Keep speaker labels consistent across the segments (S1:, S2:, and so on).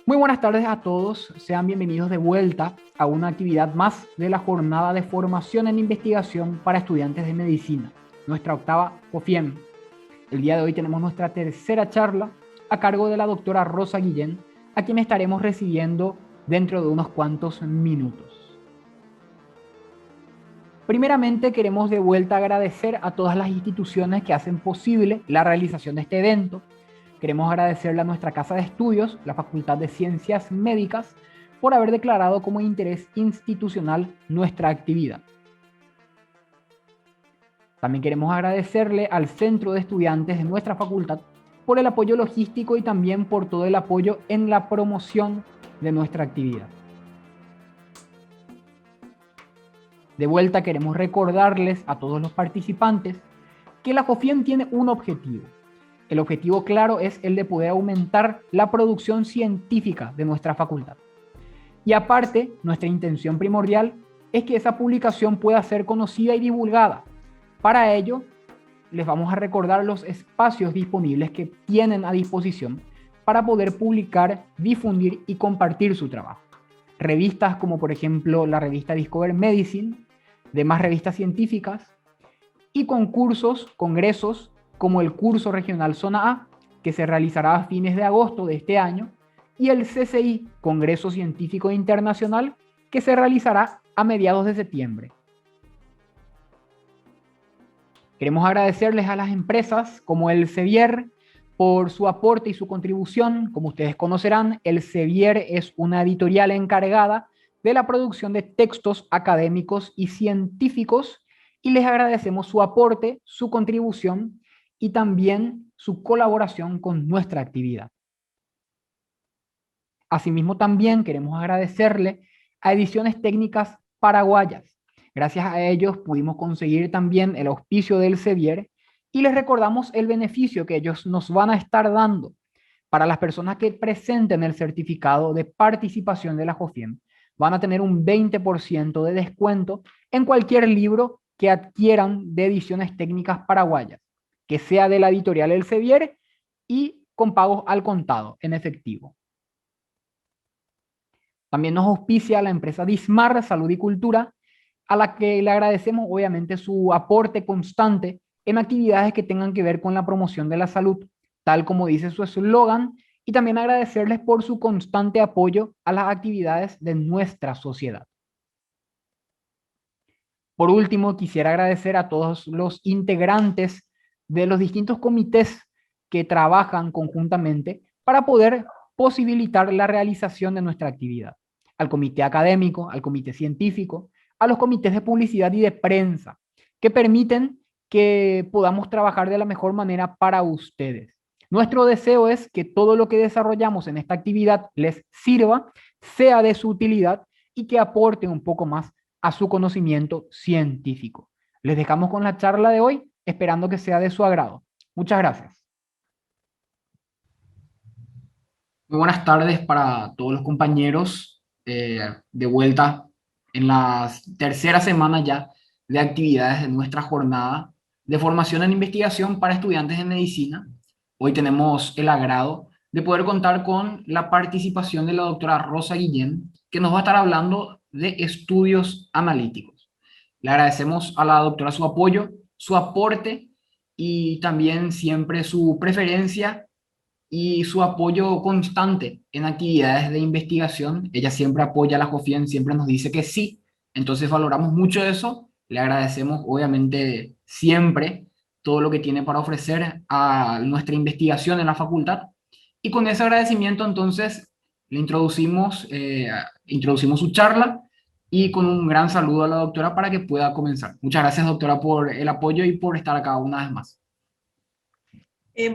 S1: Muy buenas tardes a todos, sean bienvenidos de vuelta a una actividad más de la jornada de formación en investigación para estudiantes de medicina, nuestra octava COFIEM. El día de hoy tenemos nuestra tercera charla a cargo de la doctora Rosa Guillén, a quien estaremos recibiendo dentro de unos cuantos minutos. Primeramente queremos de vuelta agradecer a todas las instituciones que hacen posible la realización de este evento. Queremos agradecerle a nuestra casa de estudios, la Facultad de Ciencias Médicas, por haber declarado como interés institucional nuestra actividad. También queremos agradecerle al Centro de Estudiantes de nuestra facultad por el apoyo logístico y también por todo el apoyo en la promoción de nuestra actividad. De vuelta queremos recordarles a todos los participantes que la COFIEM tiene un objetivo. El objetivo claro es el de poder aumentar la producción científica de nuestra facultad. Y aparte, nuestra intención primordial es que esa publicación pueda ser conocida y divulgada. Para ello, les vamos a recordar los espacios disponibles que tienen a disposición para poder publicar, difundir y compartir su trabajo. Revistas como por ejemplo la revista Discover Medicine, demás revistas científicas y concursos, congresos como el curso regional Zona A, que se realizará a fines de agosto de este año, y el CCI, Congreso Científico Internacional, que se realizará a mediados de septiembre. Queremos agradecerles a las empresas como el Sevier por su aporte y su contribución. Como ustedes conocerán, el Sevier es una editorial encargada de la producción de textos académicos y científicos y les agradecemos su aporte, su contribución y también su colaboración con nuestra actividad. Asimismo, también queremos agradecerle a Ediciones Técnicas Paraguayas. Gracias a ellos pudimos conseguir también el auspicio del Sevier y les recordamos el beneficio que ellos nos van a estar dando para las personas que presenten el certificado de participación de la JOFIEM. Van a tener un 20% de descuento en cualquier libro que adquieran de Ediciones Técnicas Paraguayas, que sea de la editorial El Sevier y con pagos al contado en efectivo. También nos auspicia la empresa Dismar Salud y Cultura, a la que le agradecemos obviamente su aporte constante en actividades que tengan que ver con la promoción de la salud, tal como dice su eslogan, y también agradecerles por su constante apoyo a las actividades de nuestra sociedad. Por último, quisiera agradecer a todos los integrantes de los distintos comités que trabajan conjuntamente para poder posibilitar la realización de nuestra actividad. Al comité académico, al comité científico, a los comités de publicidad y de prensa, que permiten que podamos trabajar de la mejor manera para ustedes. Nuestro deseo es que todo lo que desarrollamos en esta actividad les sirva, sea de su utilidad y que aporte un poco más a su conocimiento científico. Les dejamos con la charla de hoy, esperando que sea de su agrado. Muchas gracias. Muy buenas tardes para todos los compañeros, de vuelta en la tercera semana ya de actividades de nuestra jornada de formación en investigación para estudiantes de medicina. Hoy tenemos el agrado de poder contar con la participación de la doctora Rosa Guillén, que nos va a estar hablando de estudios analíticos. Le agradecemos a la doctora su apoyo, su aporte y también siempre su preferencia y su apoyo constante en actividades de investigación. Ella siempre apoya a la JOFIEM, siempre nos dice que sí, entonces valoramos mucho eso. Le agradecemos obviamente siempre todo lo que tiene para ofrecer a nuestra investigación en la facultad. Y con ese agradecimiento entonces le introducimos su charla y con un gran saludo a la doctora para que pueda comenzar. Muchas gracias, doctora, por el apoyo y por estar acá una vez más.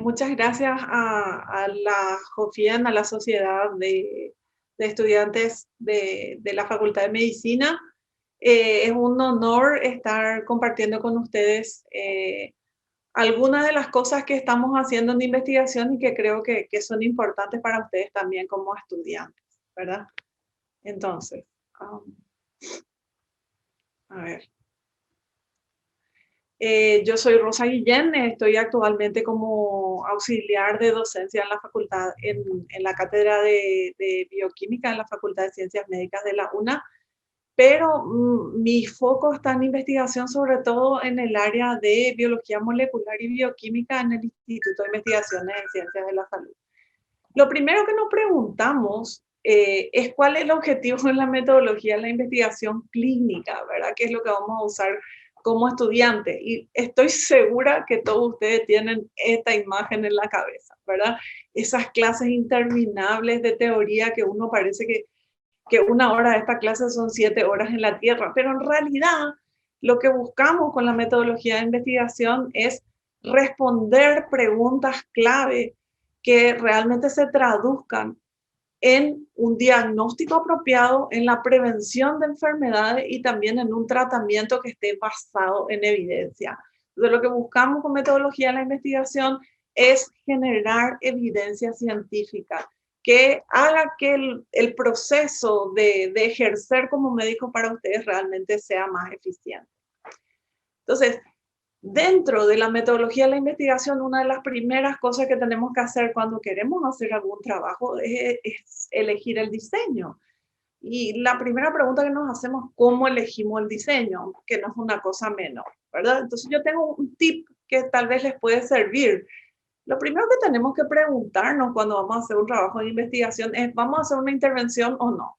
S2: Muchas gracias a la JOFIEM, a la Sociedad de Estudiantes de la Facultad de Medicina. Es un honor estar compartiendo con ustedes algunas de las cosas que estamos haciendo en investigación y que creo que son importantes para ustedes también como estudiantes, ¿verdad? Entonces, a ver. Yo soy Rosa Guillén, estoy actualmente como auxiliar de docencia en la facultad, en la cátedra de bioquímica en la Facultad de Ciencias Médicas de la UNA, pero mi foco está en investigación sobre todo en el área de biología molecular y bioquímica en el Instituto de Investigaciones en Ciencias de la Salud. Lo primero que nos preguntamos es cuál es el objetivo de la metodología de la investigación clínica, ¿verdad? ¿Qué es lo que vamos a usar como estudiantes? Y estoy segura que todos ustedes tienen esta imagen en la cabeza, ¿verdad? Esas clases interminables de teoría que uno parece que una hora de esta clase son 7 horas en la Tierra, pero en realidad lo que buscamos con la metodología de investigación es responder preguntas clave que realmente se traduzcan en un diagnóstico apropiado, en la prevención de enfermedades y también en un tratamiento que esté basado en evidencia. Entonces, lo que buscamos con metodología de la investigación es generar evidencia científica que haga que el proceso de ejercer como médico para ustedes realmente sea más eficiente. Entonces, dentro de la metodología de la investigación, una de las primeras cosas que tenemos que hacer cuando queremos hacer algún trabajo es elegir el diseño. Y la primera pregunta que nos hacemos, ¿cómo elegimos el diseño? Que no es una cosa menor, ¿verdad? Entonces yo tengo un tip que tal vez les puede servir. Lo primero que tenemos que preguntarnos cuando vamos a hacer un trabajo de investigación es, ¿vamos a hacer una intervención o no?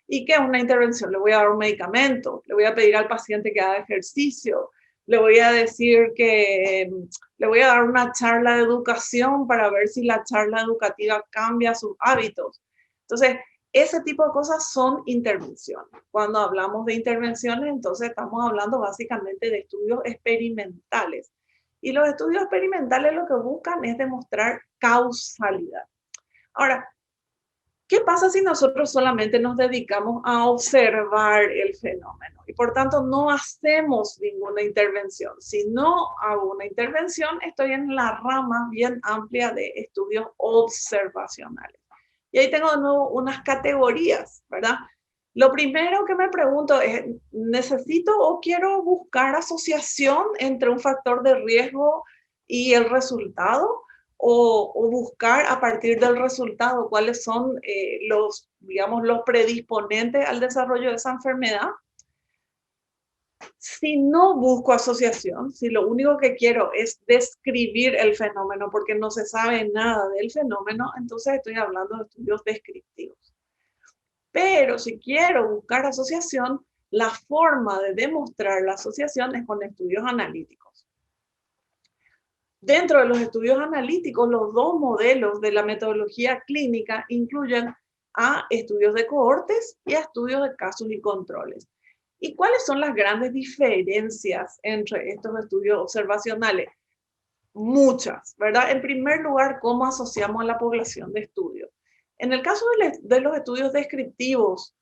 S2: ¿Y qué es una intervención? Le voy a dar un medicamento, le voy a pedir al paciente que haga ejercicio, le voy a decir que le voy a dar una charla de educación para ver si la charla educativa cambia sus hábitos. Entonces, ese tipo de cosas son intervenciones. Cuando hablamos de intervenciones, entonces estamos hablando básicamente de estudios experimentales. Y los estudios experimentales lo que buscan es demostrar causalidad. Ahora, ¿qué pasa si nosotros solamente nos dedicamos a observar el fenómeno y por tanto no hacemos ninguna intervención? Si no hago una intervención, estoy en la rama bien amplia de estudios observacionales. Y ahí tengo de nuevo unas categorías, ¿verdad? Lo primero que me pregunto es, ¿necesito o quiero buscar asociación entre un factor de riesgo y el resultado? O buscar a partir del resultado cuáles son los, digamos, los predisponentes al desarrollo de esa enfermedad. Si no busco asociación, si lo único que quiero es describir el fenómeno porque no se sabe nada del fenómeno, entonces estoy hablando de estudios descriptivos. Pero si quiero buscar asociación, la forma de demostrar la asociación es con estudios analíticos. Dentro de los estudios analíticos, los dos modelos de la metodología clínica incluyen a estudios de cohortes y a estudios de casos y controles. ¿Y cuáles son las grandes diferencias entre estos estudios observacionales? Muchas, ¿verdad? En primer lugar, ¿cómo asociamos a la población de estudio? En el caso de los estudios descriptivos,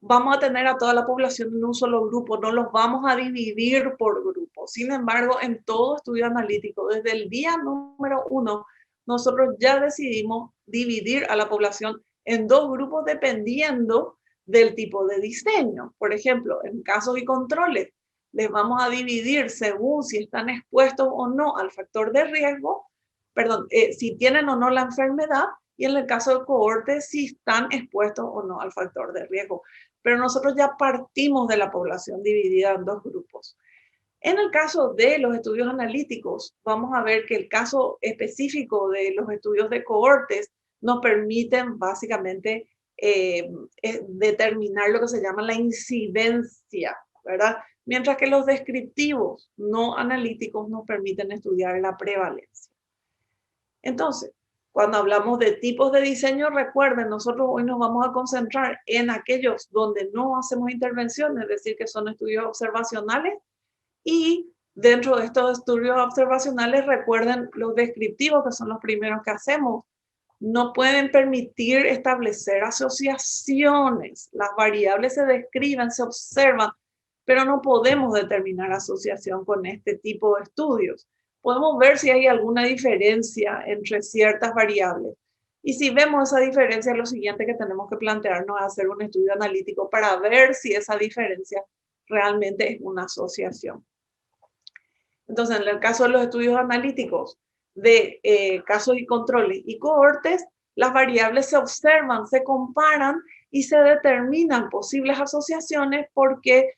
S2: vamos a tener a toda la población en un solo grupo, no los vamos a dividir por grupos. Sin embargo, en todo estudio analítico, desde el día número 1, nosotros ya decidimos dividir a la población en dos grupos dependiendo del tipo de diseño. Por ejemplo, en casos y controles, les vamos a dividir según si están expuestos o no al factor de riesgo, perdón, si tienen o no la enfermedad, y en el caso de cohortes, si están expuestos o no al factor de riesgo. Pero nosotros ya partimos de la población dividida en dos grupos. En el caso de los estudios analíticos, vamos a ver que el caso específico de los estudios de cohortes nos permiten básicamente determinar lo que se llama la incidencia, ¿verdad? Mientras que los descriptivos no analíticos nos permiten estudiar la prevalencia. Entonces, cuando hablamos de tipos de diseño, recuerden, nosotros hoy nos vamos a concentrar en aquellos donde no hacemos intervención, es decir, que son estudios observacionales, y dentro de estos estudios observacionales, recuerden los descriptivos, que son los primeros que hacemos, no pueden permitir establecer asociaciones. Las variables se describen, se observan, pero no podemos determinar asociación con este tipo de estudios. Podemos ver si hay alguna diferencia entre ciertas variables. Y si vemos esa diferencia, lo siguiente que tenemos que plantearnos es hacer un estudio analítico para ver si esa diferencia realmente es una asociación. Entonces, en el caso de los estudios analíticos de casos y controles y cohortes, las variables se observan, se comparan y se determinan posibles asociaciones porque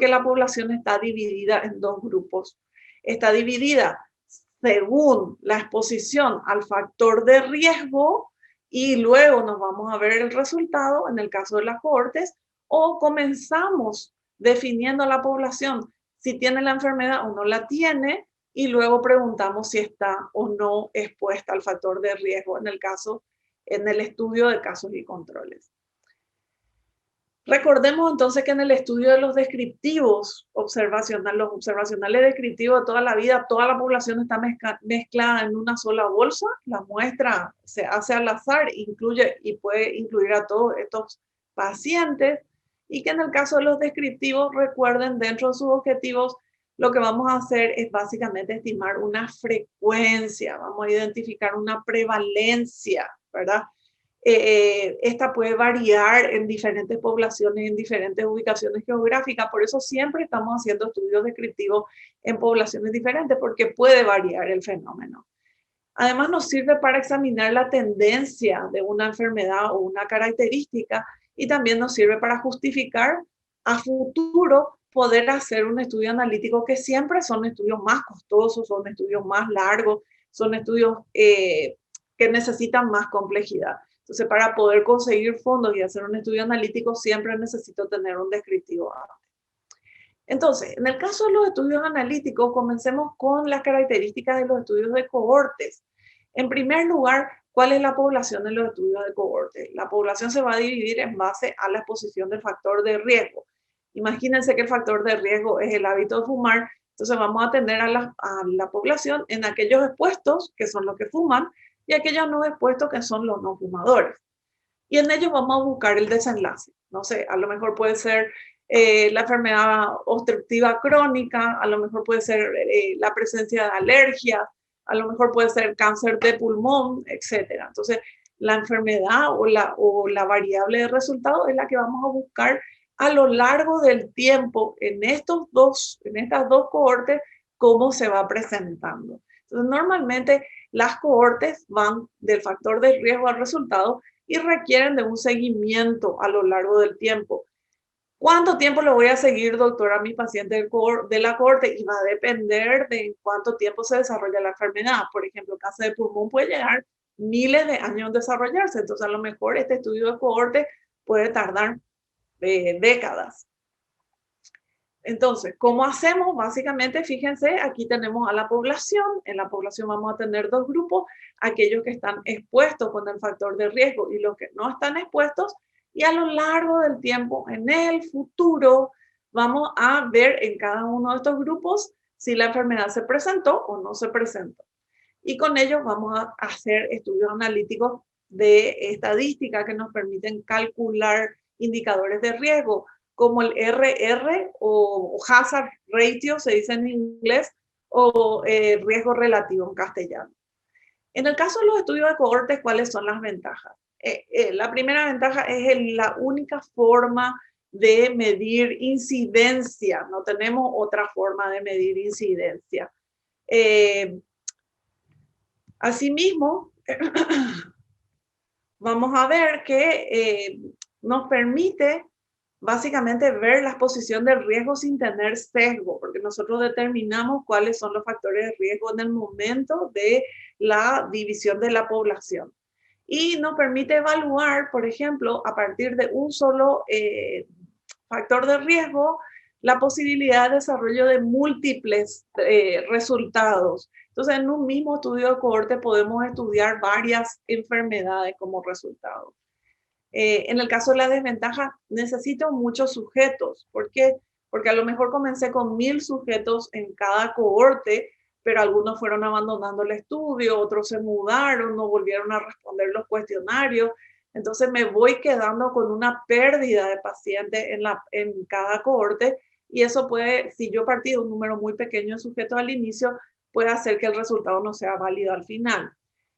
S2: la población está dividida en dos grupos. Está dividida según la exposición al factor de riesgo y luego nos vamos a ver el resultado en el caso de las cohortes, o comenzamos definiendo a la población si tiene la enfermedad o no la tiene y luego preguntamos si está o no expuesta al factor de riesgo en el estudio de casos y controles. Recordemos entonces que en el estudio de los descriptivos observacionales, los observacionales descriptivos de toda la vida, toda la población está mezclada en una sola bolsa. La muestra se hace al azar, incluye y puede incluir a todos estos pacientes. Y que en el caso de los descriptivos, recuerden, dentro de sus objetivos, lo que vamos a hacer es básicamente estimar una frecuencia, vamos a identificar una prevalencia, ¿verdad? Esta puede variar en diferentes poblaciones, en diferentes ubicaciones geográficas, por eso siempre estamos haciendo estudios descriptivos en poblaciones diferentes, porque puede variar el fenómeno. Además, nos sirve para examinar la tendencia de una enfermedad o una característica y también nos sirve para justificar a futuro poder hacer un estudio analítico, que siempre son estudios más costosos, son estudios más largos, son estudios que necesitan más complejidad. Entonces, para poder conseguir fondos y hacer un estudio analítico, siempre necesito tener un descriptivo. Entonces, en el caso de los estudios analíticos, comencemos con las características de los estudios de cohortes. En primer lugar, ¿cuál es la población en los estudios de cohortes? La población se va a dividir en base a la exposición del factor de riesgo. Imagínense que el factor de riesgo es el hábito de fumar, entonces vamos a tener a la población en aquellos expuestos, que son los que fuman, y aquellos no expuestos, que son los no fumadores. Y en ellos vamos a buscar el desenlace. No sé, a lo mejor puede ser la enfermedad obstructiva crónica, a lo mejor puede ser la presencia de alergia, a lo mejor puede ser cáncer de pulmón, etc. Entonces, la enfermedad o la variable de resultado es la que vamos a buscar a lo largo del tiempo en estas dos cohortes, cómo se va presentando. Entonces, normalmente las cohortes van del factor de riesgo al resultado y requieren de un seguimiento a lo largo del tiempo. ¿Cuánto tiempo le voy a seguir, doctor, a mi paciente de la cohorte? Y va a depender de cuánto tiempo se desarrolla la enfermedad. Por ejemplo, el cáncer de pulmón puede llegar miles de años en desarrollarse. Entonces, a lo mejor este estudio de cohorte puede tardar décadas. Entonces, ¿cómo hacemos? Básicamente, fíjense, aquí tenemos a la población. En la población vamos a tener dos grupos, aquellos que están expuestos con el factor de riesgo y los que no están expuestos. Y a lo largo del tiempo, en el futuro, vamos a ver en cada uno de estos grupos si la enfermedad se presentó o no se presentó. Y con ellos vamos a hacer estudios analíticos de estadística que nos permiten calcular indicadores de riesgo, como el RR o Hazard Ratio, se dice en inglés, o riesgo relativo en castellano. En el caso de los estudios de cohortes, ¿cuáles son las ventajas? La primera ventaja es la única forma de medir incidencia. No tenemos otra forma de medir incidencia. Asimismo, vamos a ver que nos permite básicamente ver la exposición del riesgo sin tener sesgo, porque nosotros determinamos cuáles son los factores de riesgo en el momento de la división de la población. Y nos permite evaluar, por ejemplo, a partir de un solo factor de riesgo, la posibilidad de desarrollo de múltiples resultados. Entonces, en un mismo estudio de cohorte podemos estudiar varias enfermedades como resultado. En el caso de la desventaja, necesito muchos sujetos. ¿Por qué? Porque a lo mejor comencé con 1000 sujetos en cada cohorte, pero algunos fueron abandonando el estudio, otros se mudaron, no volvieron a responder los cuestionarios. Entonces me voy quedando con una pérdida de pacientes en cada cohorte, y eso puede, si yo partí de un número muy pequeño de sujetos al inicio, puede hacer que el resultado no sea válido al final.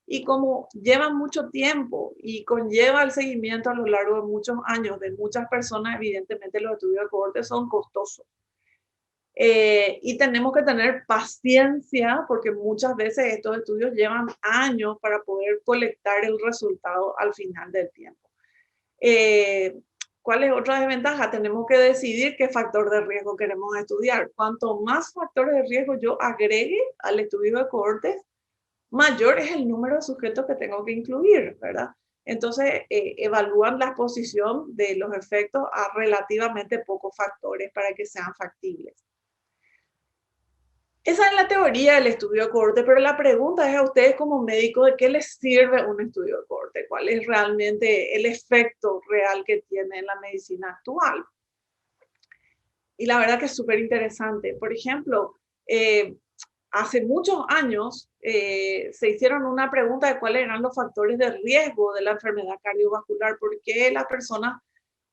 S2: Y como lleva mucho tiempo y conlleva el seguimiento a lo largo de muchos años de muchas personas, evidentemente los estudios de cohorte son costosos. Y tenemos que tener paciencia porque muchas veces estos estudios llevan años para poder colectar el resultado al final del tiempo. Eh, ¿Cuál es otra desventaja? Tenemos que decidir qué factor de riesgo queremos estudiar. Cuanto más factores de riesgo yo agregue al estudio de cohortes, mayor es el número de sujetos que tengo que incluir, ¿verdad? Entonces, evalúan la exposición de los efectos a relativamente pocos factores para que sean factibles. Esa es la teoría del estudio de cohorte, pero la pregunta es a ustedes como médicos, ¿de qué les sirve un estudio de cohorte? ¿Cuál es realmente el efecto real que tiene en la medicina actual? Y la verdad que es súper interesante. Por ejemplo, hace muchos años se hicieron una pregunta de cuáles eran los factores de riesgo de la enfermedad cardiovascular, por qué las personas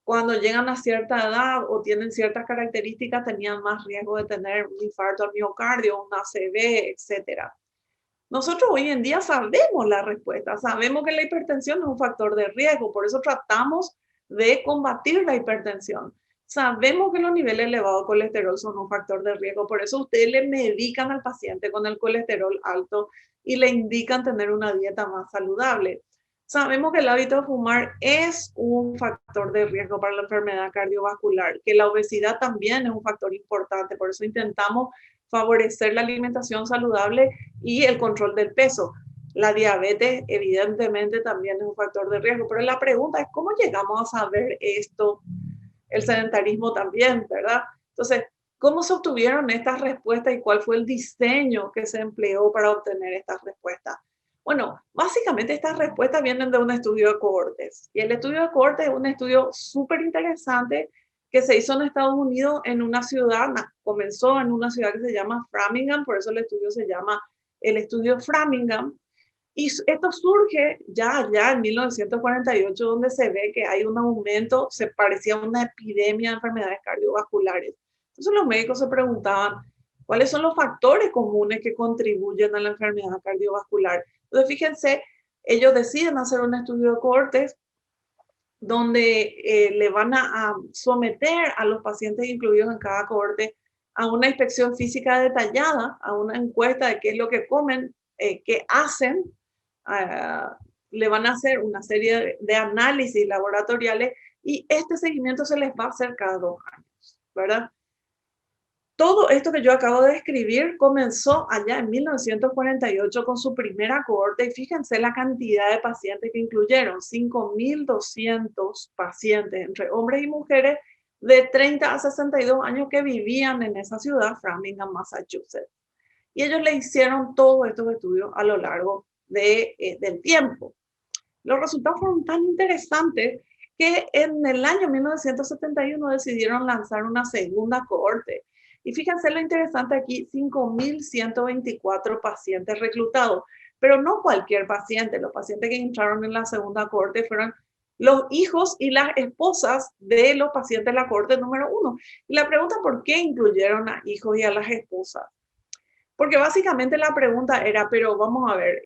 S2: cuando llegan a cierta edad o tienen ciertas características tenían más riesgo de tener un infarto al miocardio, un ACV, etcétera. Nosotros hoy en día sabemos la respuesta, sabemos que la hipertensión es un factor de riesgo, por eso tratamos de combatir la hipertensión. Sabemos que los niveles elevados de colesterol son un factor de riesgo, por eso ustedes le medican al paciente con el colesterol alto y le indican tener una dieta más saludable. Sabemos que el hábito de fumar es un factor de riesgo para la enfermedad cardiovascular, que la obesidad también es un factor importante, por eso intentamos favorecer la alimentación saludable y el control del peso. La diabetes evidentemente también es un factor de riesgo, pero la pregunta es cómo llegamos a saber esto, el sedentarismo también, ¿verdad? Entonces, ¿cómo se obtuvieron estas respuestas y cuál fue el diseño que se empleó para obtener estas respuestas? Bueno, básicamente estas respuestas vienen de un estudio de cohortes. Y el estudio de cohortes es un estudio súper interesante que se hizo en Estados Unidos en una ciudad, comenzó en una ciudad que se llama Framingham, por eso el estudio se llama el estudio Framingham. Y esto surge ya en 1948, donde se ve que hay un aumento, se parecía a una epidemia de enfermedades cardiovasculares. Entonces los médicos se preguntaban, ¿cuáles son los factores comunes que contribuyen a la enfermedad cardiovascular? Entonces, fíjense, ellos deciden hacer un estudio de cohortes donde le van a someter a los pacientes incluidos en cada cohorte a una inspección física detallada, a una encuesta de qué es lo que comen, qué hacen, le van a hacer una serie de análisis laboratoriales y este seguimiento se les va a hacer cada 2 años, ¿verdad? Todo esto que yo acabo de describir comenzó allá en 1948 con su primera cohorte y fíjense la cantidad de pacientes que incluyeron, 5.200 pacientes entre hombres y mujeres de 30 a 62 años que vivían en esa ciudad, Framingham, Massachusetts. Y ellos le hicieron todos estos estudios a lo largo del tiempo. Los resultados fueron tan interesantes que en el año 1971 decidieron lanzar una segunda cohorte. Y fíjense lo interesante aquí, 5.124 pacientes reclutados, pero no cualquier paciente. Los pacientes que entraron en la segunda cohorte fueron los hijos y las esposas de los pacientes de la cohorte número 1. Y la pregunta, ¿por qué incluyeron a hijos y a las esposas? Porque básicamente la pregunta era, pero vamos a ver,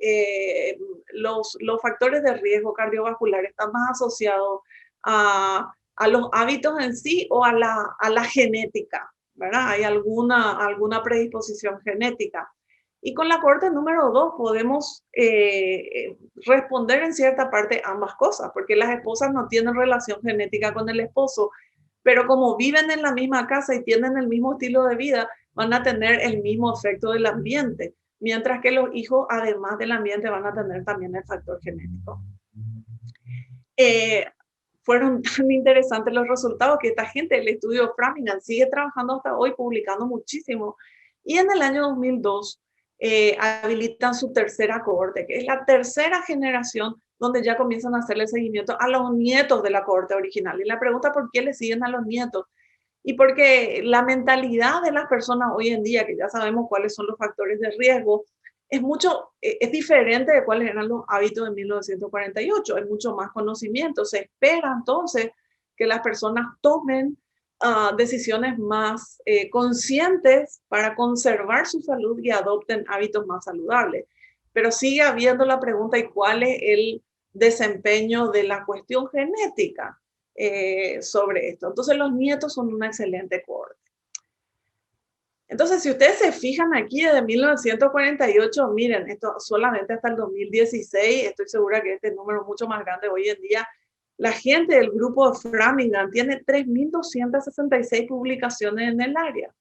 S2: los factores de riesgo cardiovascular están más asociados a los hábitos en sí o a la genética, ¿verdad? ¿Hay alguna predisposición genética? Y con la cohorte número 2 podemos responder en cierta parte ambas cosas, porque las esposas no tienen relación genética con el esposo, pero como viven en la misma casa y tienen el mismo estilo de vida, van a tener el mismo efecto del ambiente, mientras que los hijos, además del ambiente, van a tener también el factor genético. Fueron tan interesantes los resultados que esta gente del estudio Framingham sigue trabajando hasta hoy, publicando muchísimo. Y en el año 2002 habilitan su tercera cohorte, que es la tercera generación donde ya comienzan a hacerle seguimiento a los nietos de la cohorte original. Y la pregunta, ¿por qué le siguen a los nietos? Y porque la mentalidad de las personas hoy en día, que ya sabemos cuáles son los factores de riesgo, es diferente de cuáles eran los hábitos de 1948. Hay mucho más conocimiento. Se espera entonces que las personas tomen decisiones más conscientes para conservar su salud y adopten hábitos más saludables. Pero sigue habiendo la pregunta, ¿y cuál es el desempeño de la cuestión genética sobre esto? Entonces los nietos son una excelente cohorte. Entonces, si ustedes se fijan aquí desde 1948, miren, esto solamente hasta el 2016, estoy segura que este número es mucho más grande hoy en día. La gente del grupo de Framingham tiene 3.266 publicaciones en el área.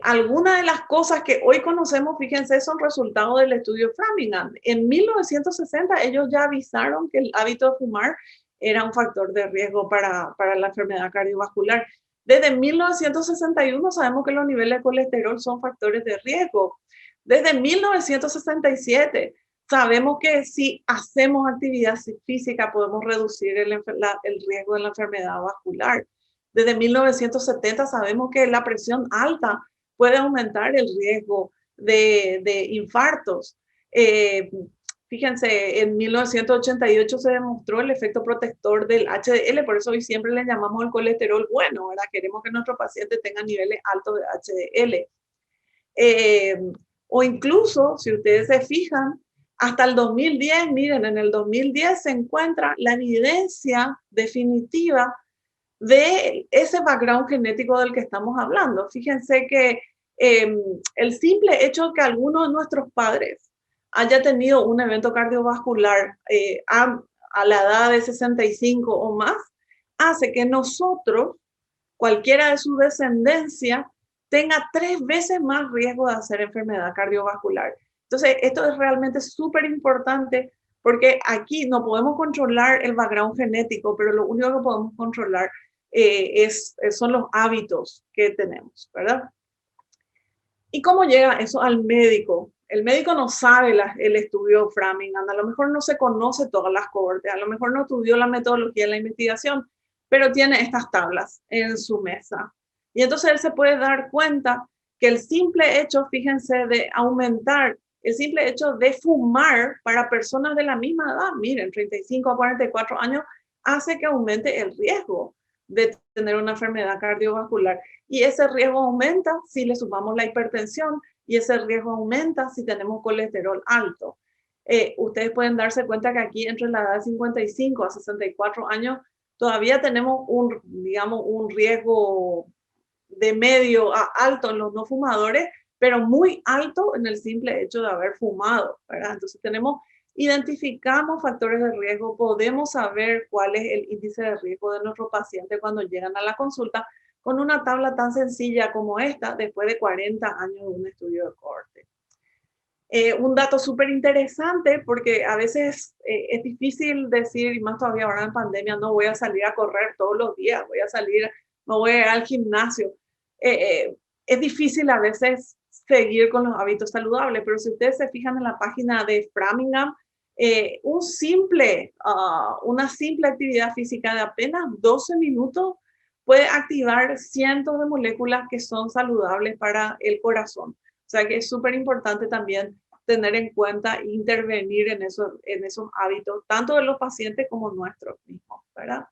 S2: Algunas de las cosas que hoy conocemos, fíjense, son resultados del estudio Framingham. En 1960 ellos ya avisaron que el hábito de fumar era un factor de riesgo para la enfermedad cardiovascular. Desde 1961 sabemos que los niveles de colesterol son factores de riesgo. Desde 1967 sabemos que si hacemos actividad física podemos reducir el riesgo de la enfermedad vascular. Desde 1970 sabemos que la presión alta puede aumentar el riesgo de infartos. Fíjense, en 1988 se demostró el efecto protector del HDL, por eso hoy siempre le llamamos el colesterol bueno, ¿verdad? Queremos que nuestros pacientes tengan niveles altos de HDL. O incluso, si ustedes se fijan, hasta el 2010, miren, en el 2010 se encuentra la evidencia definitiva de ese background genético del que estamos hablando. Fíjense que el simple hecho de que alguno de nuestros padres haya tenido un evento cardiovascular a la edad de 65 o más, hace que nosotros, cualquiera de su descendencia, tenga 3 veces más riesgo de hacer enfermedad cardiovascular. Entonces, esto es realmente súper importante porque aquí no podemos controlar el background genético, pero lo único que podemos controlar son los hábitos que tenemos, ¿verdad? ¿Y cómo llega eso al médico? El médico no sabe el estudio Framingham, a lo mejor no se conoce todas las cohortes, a lo mejor no estudió la metodología de la investigación, pero tiene estas tablas en su mesa. Y entonces él se puede dar cuenta que el simple hecho, fíjense, de aumentar, el simple hecho de fumar para personas de la misma edad, miren, 35 a 44 años, hace que aumente el riesgo de tener una enfermedad cardiovascular. Y ese riesgo aumenta si le sumamos la hipertensión y ese riesgo aumenta si tenemos colesterol alto. Ustedes pueden darse cuenta que aquí entre la edad de 55 a 64 años todavía tenemos digamos, un riesgo de medio a alto en los no fumadores, pero muy alto en el simple hecho de haber fumado, ¿verdad? Entonces identificamos factores de riesgo, podemos saber cuál es el índice de riesgo de nuestro paciente cuando llegan a la consulta con una tabla tan sencilla como esta después de 40 años de un estudio de cohorte. Un dato súper interesante porque a veces es difícil decir, y más todavía ahora en pandemia, no voy a salir a correr todos los días, no voy a ir al gimnasio. Es difícil a veces seguir con los hábitos saludables, pero si ustedes se fijan en la página de Framingham, una simple actividad física de apenas 12 minutos puede activar cientos de moléculas que son saludables para el corazón. O sea que es súper importante también tener en cuenta e intervenir en esos hábitos, tanto de los pacientes como nuestros mismos, ¿verdad?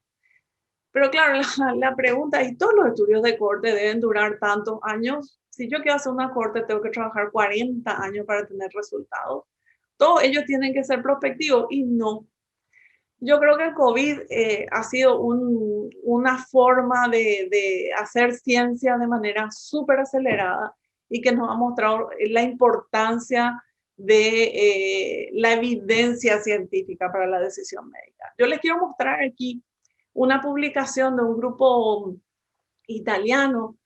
S2: Pero claro, la pregunta, ¿y todos los estudios de cohorte deben durar tantos años? Si yo quiero hacer una cohorte, tengo que trabajar 40 años para tener resultados. Todos ellos tienen que ser prospectivos y no. Yo creo que el COVID ha sido una forma de hacer ciencia de manera súper acelerada y que nos ha mostrado la importancia de la evidencia científica para la decisión médica. Yo les quiero mostrar aquí una publicación de un grupo italiano.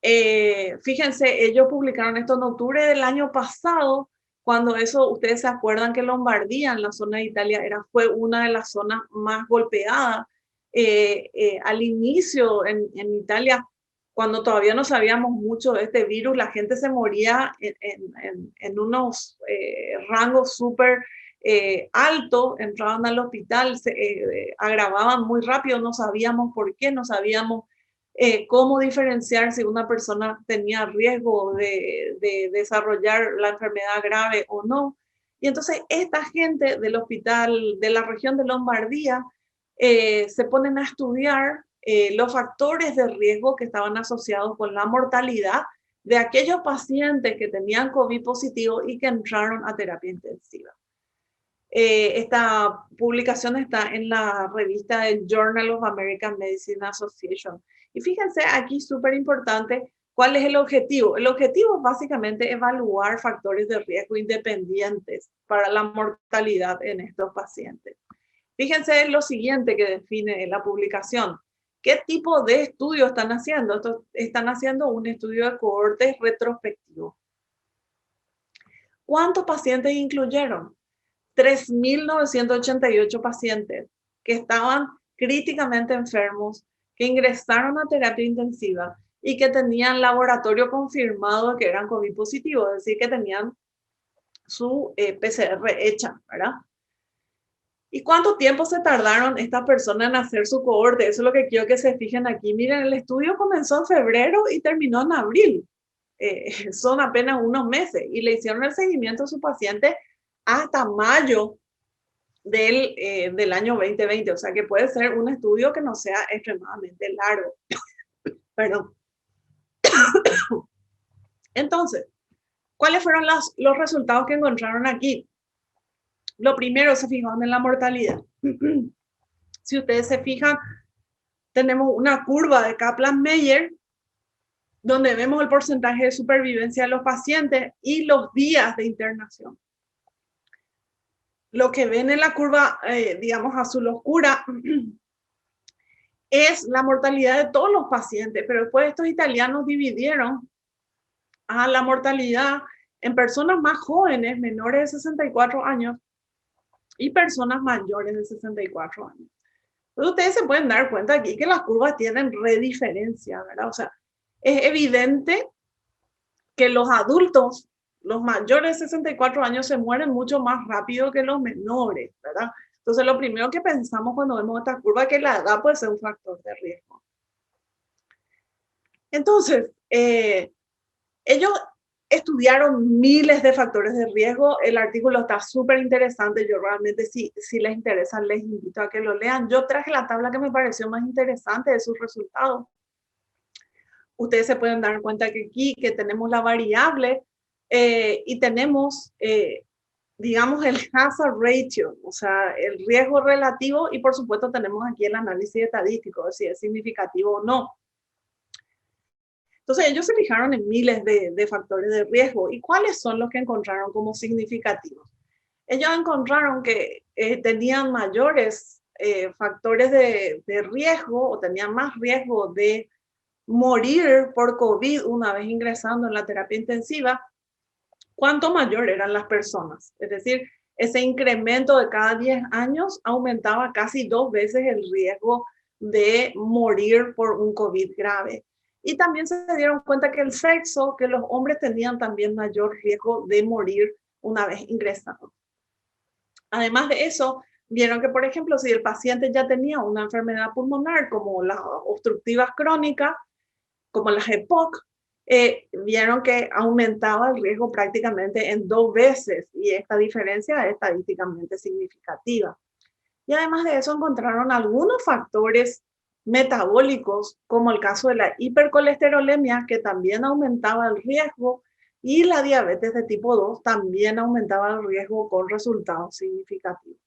S2: Fíjense, ellos publicaron esto en octubre del año pasado, cuando eso, ustedes se acuerdan que Lombardía, en la zona de Italia, fue una de las zonas más golpeadas. Al inicio en Italia, cuando todavía no sabíamos mucho de este virus, la gente se moría en unos rangos súper altos, entraban al hospital, se agravaban muy rápido, no sabíamos por qué, no sabíamos cómo diferenciar si una persona tenía riesgo de desarrollar la enfermedad grave o no. Y entonces esta gente del hospital de la región de Lombardía se ponen a estudiar los factores de riesgo que estaban asociados con la mortalidad de aquellos pacientes que tenían COVID positivo y que entraron a terapia intensiva. Esta publicación está en la revista del Journal of American Medicine Association. Y fíjense aquí, súper importante, ¿Cuál es el objetivo? El objetivo es básicamente evaluar factores de riesgo independientes para la mortalidad en estos pacientes. Fíjense en lo siguiente que define la publicación. ¿Qué tipo de estudio están haciendo? Están haciendo un estudio de cohortes retrospectivo. ¿Cuántos pacientes incluyeron? 3.988 pacientes que estaban críticamente enfermos, que ingresaron a terapia intensiva y que tenían laboratorio confirmado que eran COVID positivos, es decir, que tenían su PCR hecha, ¿verdad? ¿Y cuánto tiempo se tardaron estas personas en hacer su cohorte? Eso es lo que quiero que se fijen aquí. Miren, el estudio comenzó en febrero y terminó en abril. Son apenas unos meses y le hicieron el seguimiento a su paciente hasta mayo del año 2020. O sea que puede ser un estudio que no sea extremadamente largo. Perdón. Entonces, ¿cuáles fueron los resultados que encontraron aquí? Lo primero, se fijaron en la mortalidad. Si ustedes se fijan, tenemos una curva de Kaplan-Meier donde vemos el porcentaje de supervivencia de los pacientes y los días de internación. Lo que ven en la curva, digamos, azul oscura, es la mortalidad de todos los pacientes, pero después estos italianos dividieron a la mortalidad en personas más jóvenes, menores de 64 años, y personas mayores de 64 años. Entonces, ustedes se pueden dar cuenta aquí que las curvas tienen rediferencia, ¿verdad? O sea, es evidente que los adultos, los mayores de 64 años, se mueren mucho más rápido que los menores, ¿verdad? Entonces, lo primero que pensamos cuando vemos esta curva es que la edad puede ser un factor de riesgo. Entonces, ellos estudiaron miles de factores de riesgo. El artículo está súper interesante. Yo realmente, si les interesa, les invito a que lo lean. Yo traje la tabla que me pareció más interesante de sus resultados. Ustedes se pueden dar cuenta que aquí que tenemos la variable y tenemos, digamos, el hazard ratio, o sea, el riesgo relativo, y por supuesto tenemos aquí el análisis estadístico, si es significativo o no. Entonces, ellos se fijaron en miles de factores de riesgo. ¿Y cuáles son los que encontraron como significativos? Ellos encontraron que tenían mayores factores de riesgo o tenían más riesgo de morir por COVID una vez ingresando en la terapia intensiva, cuanto mayor eran las personas. Es decir, ese incremento de cada 10 años aumentaba casi 2 veces el riesgo de morir por un COVID grave. Y también se dieron cuenta que el sexo, que los hombres tenían también mayor riesgo de morir una vez ingresados. Además de eso, vieron que, por ejemplo, si el paciente ya tenía una enfermedad pulmonar como las obstructivas crónicas, como las EPOC, vieron que aumentaba el riesgo prácticamente en 2 veces y esta diferencia es estadísticamente significativa. Y además de eso encontraron algunos factores metabólicos, como el caso de la hipercolesterolemia, que también aumentaba el riesgo, y la diabetes de tipo 2 también aumentaba el riesgo con resultados significativos.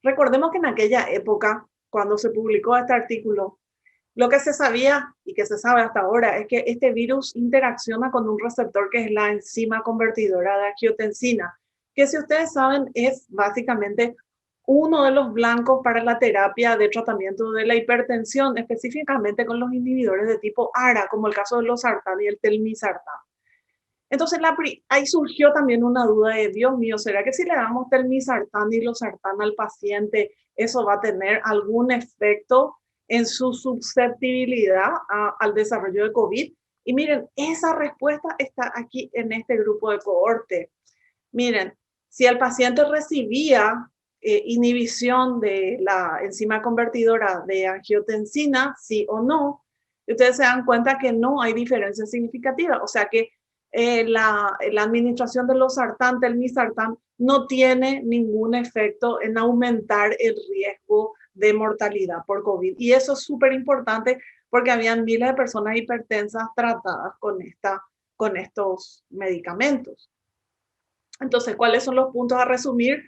S2: Recordemos que en aquella época, cuando se publicó este artículo, lo que se sabía y que se sabe hasta ahora es que este virus interacciona con un receptor que es la enzima convertidora de angiotensina, que si ustedes saben es básicamente uno de los blancos para la terapia de tratamiento de la hipertensión, específicamente con los inhibidores de tipo ARA, como el caso de los losartán y el telmisartán. Entonces ahí surgió también una duda de, Dios mío, ¿será que si le damos telmisartán y losartán al paciente, eso va a tener algún efecto en su susceptibilidad al desarrollo de COVID? Y miren, esa respuesta está aquí en este grupo de cohorte. Miren, si el paciente recibía inhibición de la enzima convertidora de angiotensina, sí o no, ustedes se dan cuenta que no hay diferencia significativa. O sea que la administración de losartán, telmisartán, no tiene ningún efecto en aumentar el riesgo de mortalidad por COVID. Y eso es súper importante porque habían miles de personas hipertensas tratadas con estos medicamentos. Entonces, ¿cuáles son los puntos a resumir?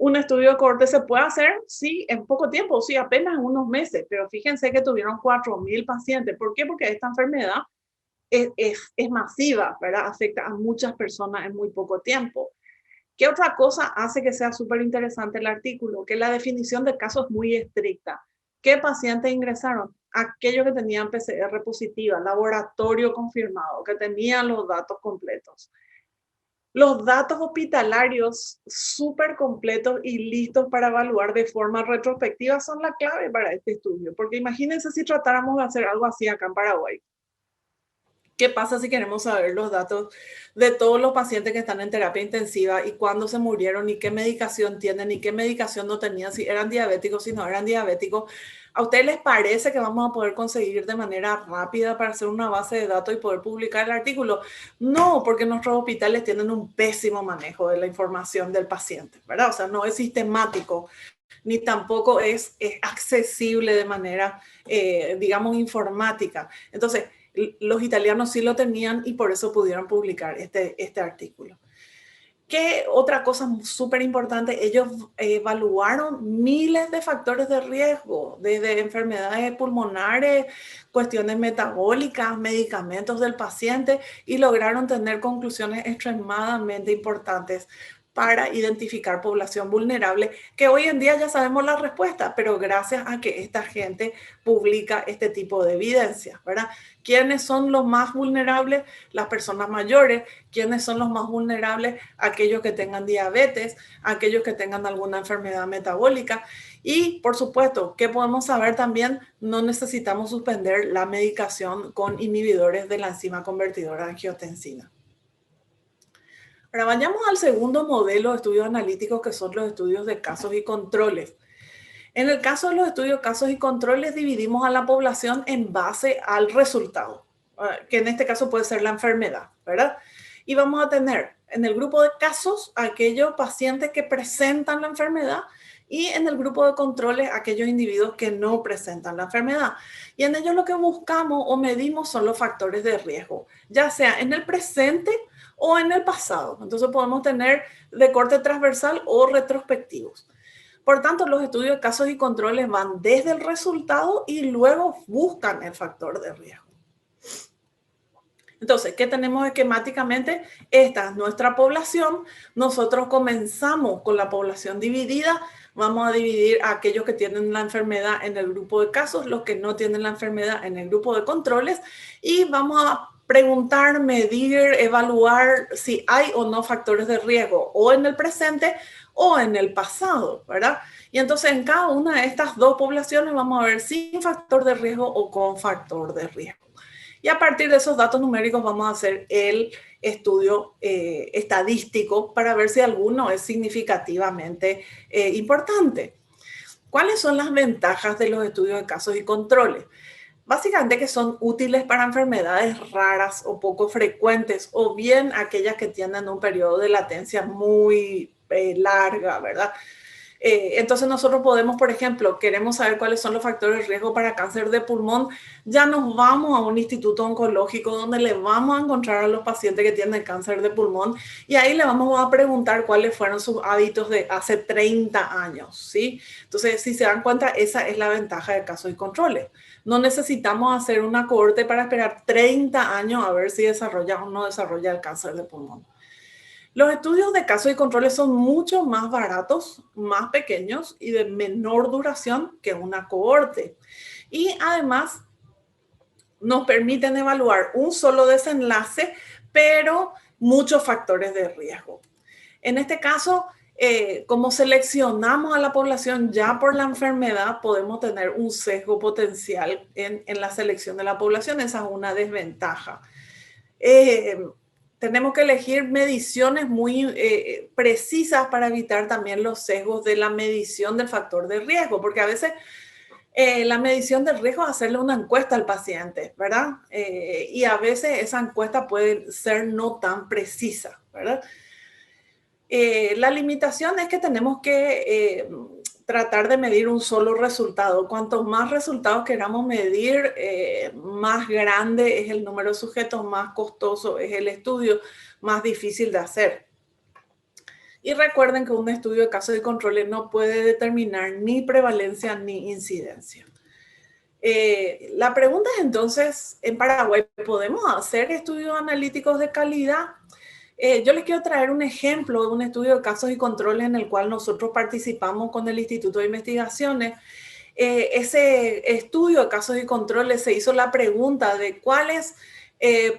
S2: Un estudio de cohorte se puede hacer, sí, en poco tiempo, sí, apenas en unos meses, pero fíjense que tuvieron 4.000 pacientes. ¿Por qué? Porque esta enfermedad es masiva, ¿verdad? Afecta a muchas personas en muy poco tiempo. ¿Qué otra cosa hace que sea súper interesante el artículo? Que la definición de caso es muy estricta. ¿Qué pacientes ingresaron? Aquellos que tenían PCR positiva, laboratorio confirmado, que tenían los datos completos. Los datos hospitalarios súper completos y listos para evaluar de forma retrospectiva son la clave para este estudio. Porque imagínense si tratáramos de hacer algo así acá en Paraguay. ¿Qué pasa si queremos saber los datos de todos los pacientes que están en terapia intensiva y cuándo se murieron y qué medicación tienen y qué medicación no tenían, si eran diabéticos, si no eran diabéticos? ¿A ustedes les parece que vamos a poder conseguir de manera rápida para hacer una base de datos y poder publicar el artículo? No, porque nuestros hospitales tienen un pésimo manejo de la información del paciente, ¿verdad? O sea, no es sistemático ni tampoco es accesible de manera, digamos, informática. Entonces, los italianos sí lo tenían y por eso pudieron publicar este artículo. ¿Qué otra cosa súper importante? Ellos evaluaron miles de factores de riesgo, desde enfermedades pulmonares, cuestiones metabólicas, medicamentos del paciente, y lograron tener conclusiones extremadamente importantes para identificar población vulnerable, que hoy en día ya sabemos la respuesta, pero gracias a que esta gente publica este tipo de evidencia, ¿verdad? ¿Quiénes son los más vulnerables? Las personas mayores. ¿Quiénes son los más vulnerables? Aquellos que tengan diabetes, aquellos que tengan alguna enfermedad metabólica. Y, por supuesto, ¿qué podemos saber también? No necesitamos suspender la medicación con inhibidores de la enzima convertidora de angiotensina. Ahora vayamos al segundo modelo de estudios analíticos, que son los estudios de casos y controles. En el caso de los estudios casos y controles, dividimos a la población en base al resultado, que en este caso puede ser la enfermedad, ¿verdad? Y vamos a tener en el grupo de casos aquellos pacientes que presentan la enfermedad y en el grupo de controles aquellos individuos que no presentan la enfermedad. Y en ellos lo que buscamos o medimos son los factores de riesgo, ya sea en el presente o en el pasado. Entonces podemos tener de corte transversal o retrospectivos. Por tanto, los estudios de casos y controles van desde el resultado y luego buscan el factor de riesgo. Entonces, ¿qué tenemos esquemáticamente? Esta es nuestra población. Nosotros comenzamos con la población dividida. Vamos a dividir a aquellos que tienen la enfermedad en el grupo de casos, los que no tienen la enfermedad en el grupo de controles, y vamos a preguntar, medir, evaluar si hay o no factores de riesgo o en el presente o en el pasado, ¿verdad? Y entonces en cada una de estas dos poblaciones vamos a ver sin factor de riesgo o con factor de riesgo. Y a partir de esos datos numéricos vamos a hacer el estudio estadístico para ver si alguno es significativamente importante. ¿Cuáles son las ventajas de los estudios de casos y controles? Básicamente que son útiles para enfermedades raras o poco frecuentes, o bien aquellas que tienen un periodo de latencia muy larga, ¿verdad? Entonces nosotros podemos, por ejemplo, queremos saber cuáles son los factores de riesgo para cáncer de pulmón, ya nos vamos a un instituto oncológico donde le vamos a encontrar a los pacientes que tienen cáncer de pulmón y ahí le vamos a preguntar cuáles fueron sus hábitos de hace 30 años, ¿sí? Entonces, si se dan cuenta, esa es la ventaja de casos y controles. No necesitamos hacer una cohorte para esperar 30 años a ver si desarrolla o no desarrolla el cáncer de pulmón. Los estudios de casos y controles son mucho más baratos, más pequeños y de menor duración que una cohorte. Y además nos permiten evaluar un solo desenlace, pero muchos factores de riesgo. En este caso, como seleccionamos a la población ya por la enfermedad, podemos tener un sesgo potencial en la selección de la población. Esa es una desventaja. Tenemos que elegir mediciones muy precisas para evitar también los sesgos de la medición del factor de riesgo, porque a veces la medición del riesgo es hacerle una encuesta al paciente, ¿verdad? Y a veces esa encuesta puede ser no tan precisa, ¿verdad? La limitación es que tenemos que tratar de medir un solo resultado. Cuantos más resultados queramos medir, más grande es el número de sujetos, más costoso es el estudio, más difícil de hacer. Y recuerden que un estudio de casos y controles no puede determinar ni prevalencia ni incidencia. La pregunta es entonces, en Paraguay, ¿podemos hacer estudios analíticos de calidad? Yo les quiero traer un ejemplo de un estudio de casos y controles en el cual nosotros participamos con el Instituto de Investigaciones. Ese estudio de casos y controles se hizo la pregunta de cuáles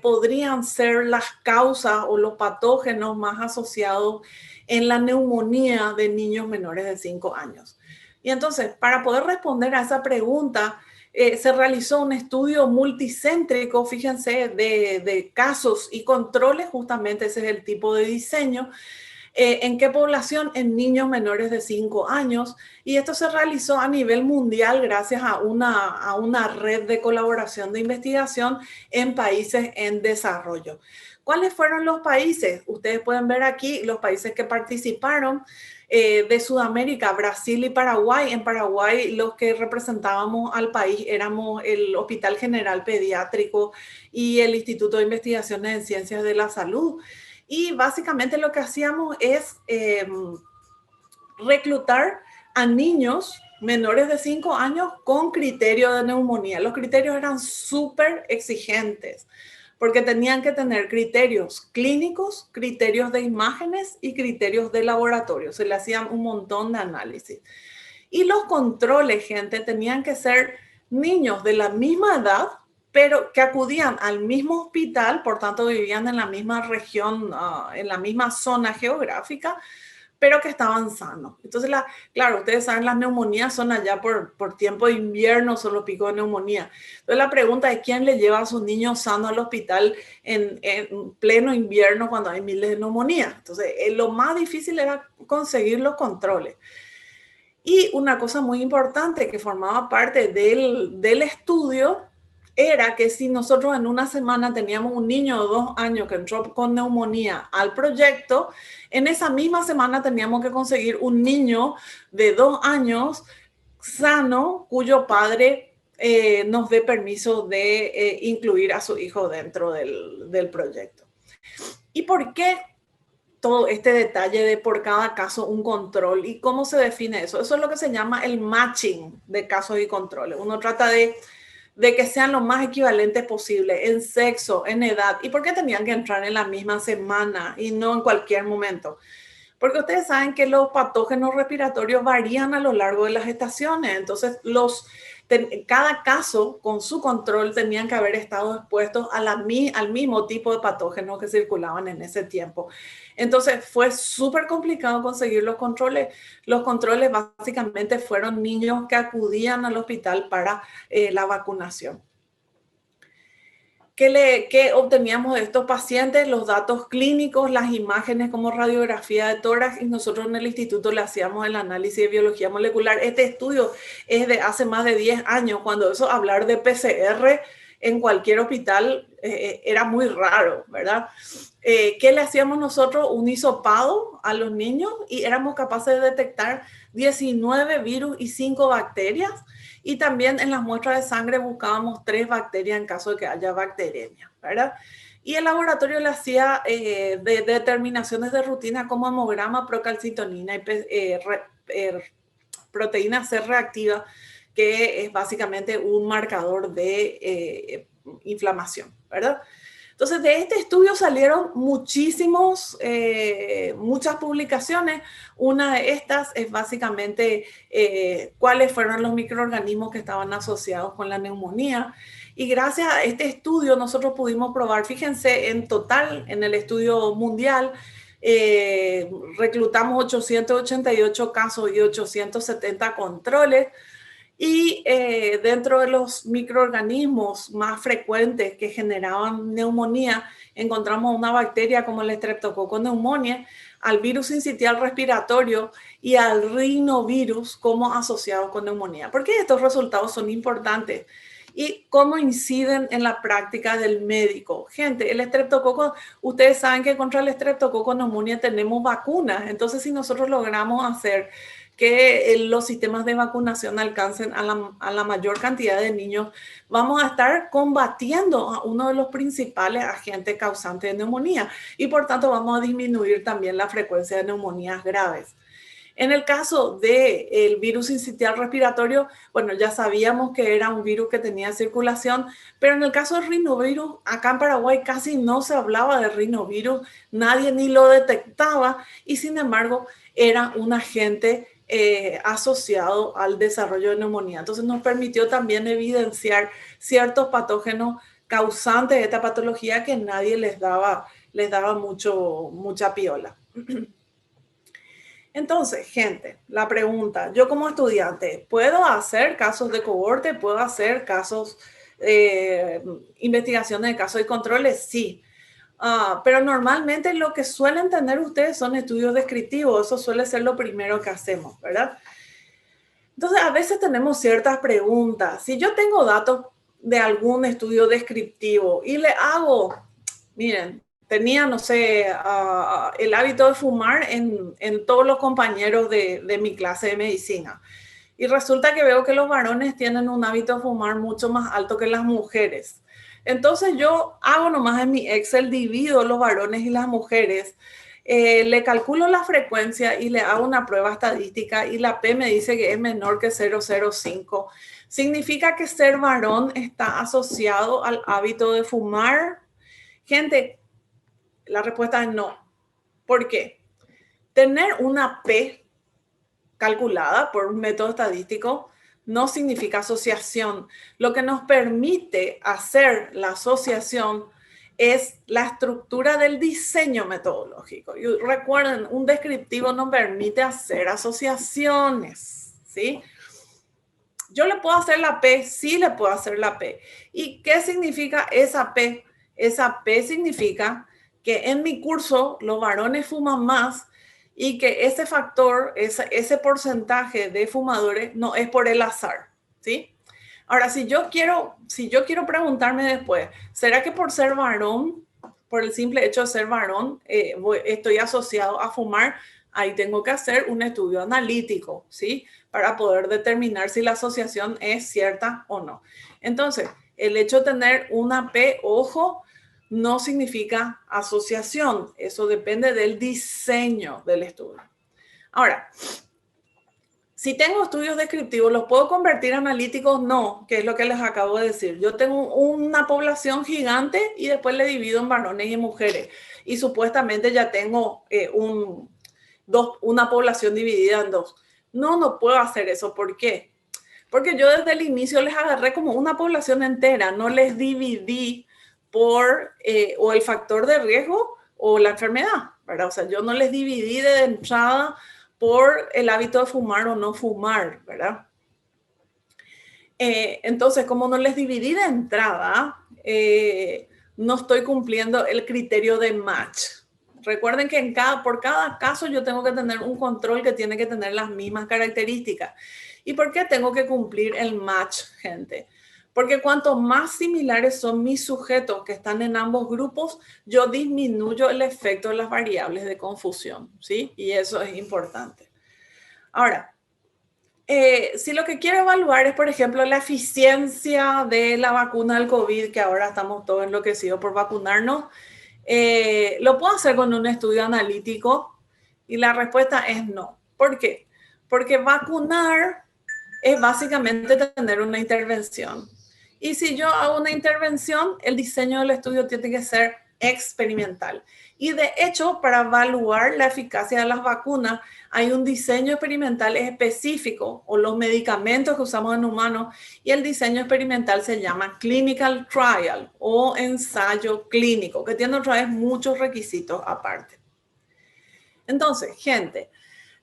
S2: podrían ser las causas o los patógenos más asociados en la neumonía de niños menores de 5 años. Y entonces, para poder responder a esa pregunta, se realizó un estudio multicéntrico, fíjense, de casos y controles, justamente ese es el tipo de diseño. ¿En qué población? En niños menores de 5 años. Y esto se realizó a nivel mundial gracias a una red de colaboración de investigación en países en desarrollo. ¿Cuáles fueron los países? Ustedes pueden ver aquí los países que participaron. De Sudamérica, Brasil y Paraguay. En Paraguay los que representábamos al país éramos el Hospital General Pediátrico y el Instituto de Investigaciones en Ciencias de la Salud. Y básicamente lo que hacíamos es reclutar a niños menores de 5 años con criterio de neumonía. Los criterios eran súper exigentes porque tenían que tener criterios clínicos, criterios de imágenes y criterios de laboratorio. Se le hacían un montón de análisis. Y los controles, gente, tenían que ser niños de la misma edad, pero que acudían al mismo hospital, por tanto vivían en la misma región, en la misma zona geográfica, pero que estaban sanos. Entonces, claro, ustedes saben, las neumonías son allá por tiempo de invierno, son los picos de neumonía. Entonces, la pregunta es, ¿quién le lleva a sus niños sanos al hospital en pleno invierno cuando hay miles de neumonías? Entonces, lo más difícil era conseguir los controles. Y una cosa muy importante que formaba parte del estudio era que si nosotros en una semana teníamos un niño de 2 años que entró con neumonía al proyecto, en esa misma semana teníamos que conseguir un niño de 2 años sano cuyo padre nos dé permiso de incluir a su hijo dentro del proyecto. ¿Y por qué todo este detalle de por cada caso un control y cómo se define eso? Eso es lo que se llama el matching de casos y controles. Uno trata de que sean lo más equivalentes posible en sexo, en edad. ¿Y por qué tenían que entrar en la misma semana y no en cualquier momento? Porque ustedes saben que los patógenos respiratorios varían a lo largo de las estaciones. Entonces, cada caso con su control tenían que haber estado expuestos al mismo tipo de patógenos que circulaban en ese tiempo. Entonces, fue súper complicado conseguir los controles. Los controles básicamente fueron niños que acudían al hospital para la vacunación. ¿Qué obteníamos de estos pacientes? Los datos clínicos, las imágenes como radiografía de tórax, y nosotros en el instituto le hacíamos el análisis de biología molecular. Este estudio es de hace más de 10 años, cuando eso, hablar de PCR en cualquier hospital era muy raro, ¿verdad? ¿Qué le hacíamos nosotros? Un hisopado a los niños y éramos capaces de detectar 19 virus y 5 bacterias. Y también en las muestras de sangre buscábamos 3 bacterias en caso de que haya bacteremia, ¿verdad? Y el laboratorio le hacía de determinaciones de rutina como hemograma, procalcitonina y proteína C reactiva, que es básicamente un marcador de inflamación, ¿verdad? Entonces, de este estudio salieron muchas publicaciones. Una de estas es básicamente cuáles fueron los microorganismos que estaban asociados con la neumonía. Y gracias a este estudio nosotros pudimos probar, fíjense, en total, en el estudio mundial, reclutamos 888 casos y 870 controles. Y dentro de los microorganismos más frecuentes que generaban neumonía, encontramos una bacteria como el Streptococcus pneumoniae, al virus sincitial respiratorio y al rinovirus como asociados con neumonía. ¿Por qué estos resultados son importantes? ¿Y cómo inciden en la práctica del médico? Gente, el estreptococo, ustedes saben que contra el estreptococo neumonía tenemos vacunas. Entonces, si nosotros logramos hacer que los sistemas de vacunación alcancen a la mayor cantidad de niños, vamos a estar combatiendo a uno de los principales agentes causantes de neumonía y por tanto vamos a disminuir también la frecuencia de neumonías graves. En el caso del virus sincitial respiratorio, bueno, ya sabíamos que era un virus que tenía circulación, pero en el caso del rinovirus, acá en Paraguay casi no se hablaba de rinovirus, nadie ni lo detectaba y sin embargo era un agente asociado al desarrollo de neumonía. Entonces nos permitió también evidenciar ciertos patógenos causantes de esta patología que nadie les daba mucha piola. Entonces, gente, la pregunta, yo como estudiante, ¿puedo hacer casos de cohorte? ¿Puedo hacer investigaciones de casos y controles? Sí. Pero normalmente lo que suelen tener ustedes son estudios descriptivos. Eso suele ser lo primero que hacemos, ¿verdad? Entonces, a veces tenemos ciertas preguntas. Si yo tengo datos de algún estudio descriptivo y le hago, miren, tenía, no sé, el hábito de fumar en todos los compañeros de mi clase de medicina. Y resulta que veo que los varones tienen un hábito de fumar mucho más alto que las mujeres. Entonces yo hago nomás en mi Excel, divido los varones y las mujeres, le calculo la frecuencia y le hago una prueba estadística y la P me dice que es menor que 0,05. ¿Significa que ser varón está asociado al hábito de fumar? Gente, la respuesta es no. ¿Por qué? Tener una P calculada por un método estadístico no significa asociación. Lo que nos permite hacer la asociación es la estructura del diseño metodológico. Y recuerden, un descriptivo nos permite hacer asociaciones, ¿sí? Yo le puedo hacer la P, sí le puedo hacer la P. ¿Y qué significa esa P? Esa P significa que en mi curso los varones fuman más y que ese factor, ese porcentaje de fumadores no es por el azar, ¿sí? Ahora, si yo quiero preguntarme después, ¿será que por ser varón, por el simple hecho de ser varón, estoy asociado a fumar? Ahí tengo que hacer un estudio analítico, ¿sí? Para poder determinar si la asociación es cierta o no. Entonces, el hecho de tener una P, ojo, no significa asociación. Eso depende del diseño del estudio. Ahora, si tengo estudios descriptivos, ¿los puedo convertir en analíticos? No, que es lo que les acabo de decir. Yo tengo una población gigante y después le divido en varones y mujeres. Y supuestamente ya tengo una población dividida en dos. No puedo hacer eso. ¿Por qué? Porque yo desde el inicio les agarré como una población entera, no les dividí por o el factor de riesgo o la enfermedad, ¿verdad? O sea, yo no les dividí de entrada por el hábito de fumar o no fumar, ¿verdad? Entonces, como no les dividí de entrada, no estoy cumpliendo el criterio de match. Recuerden que por cada caso yo tengo que tener un control que tiene que tener las mismas características. ¿Y por qué tengo que cumplir el match, gente? Porque cuanto más similares son mis sujetos que están en ambos grupos, yo disminuyo el efecto de las variables de confusión, ¿sí? Y eso es importante. Ahora, si lo que quiero evaluar es, por ejemplo, la eficiencia de la vacuna del COVID, que ahora estamos todos enloquecidos por vacunarnos, lo puedo hacer con un estudio analítico y la respuesta es no. ¿Por qué? Porque vacunar es básicamente tener una intervención. Y si yo hago una intervención, el diseño del estudio tiene que ser experimental. Y de hecho, para evaluar la eficacia de las vacunas, hay un diseño experimental específico o los medicamentos que usamos en humanos y el diseño experimental se llama clinical trial o ensayo clínico, que tiene otra vez muchos requisitos aparte. Entonces, gente,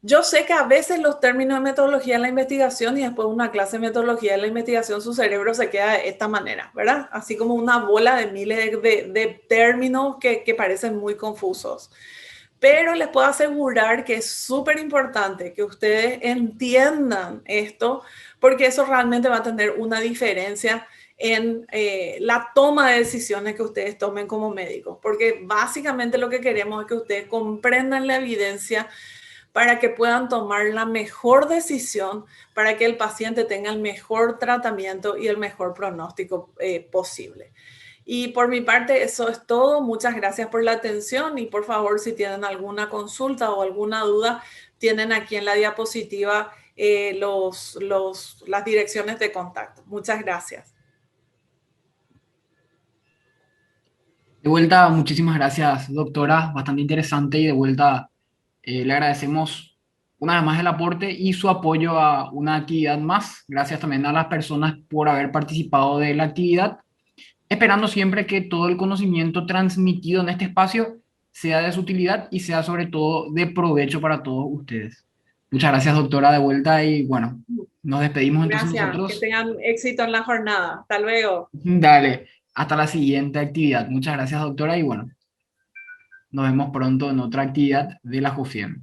S2: yo sé que a veces los términos de metodología de la investigación y después una clase de metodología de la investigación, su cerebro se queda de esta manera, ¿verdad? Así como una bola de miles de términos que parecen muy confusos. Pero les puedo asegurar que es súper importante que ustedes entiendan esto, porque eso realmente va a tener una diferencia en la toma de decisiones que ustedes tomen como médicos, porque básicamente lo que queremos es que ustedes comprendan la evidencia para que puedan tomar la mejor decisión, para que el paciente tenga el mejor tratamiento y el mejor pronóstico posible. Y por mi parte, eso es todo. Muchas gracias por la atención y por favor, si tienen alguna consulta o alguna duda, tienen aquí en la diapositiva las direcciones de contacto. Muchas gracias.
S1: De vuelta, muchísimas gracias, doctora, bastante interesante y de vuelta le agradecemos una vez más el aporte y su apoyo a una actividad más. Gracias también a las personas por haber participado de la actividad, esperando siempre que todo el conocimiento transmitido en este espacio sea de su utilidad y sea sobre todo de provecho para todos ustedes. Muchas gracias, doctora, de vuelta y bueno, nos despedimos entonces
S2: Gracias. Que
S1: nosotros.
S2: tengan éxito en la jornada. Hasta luego.
S1: Dale, hasta la siguiente actividad. Muchas gracias, doctora, y bueno, nos vemos pronto en otra actividad de la JUFIEM.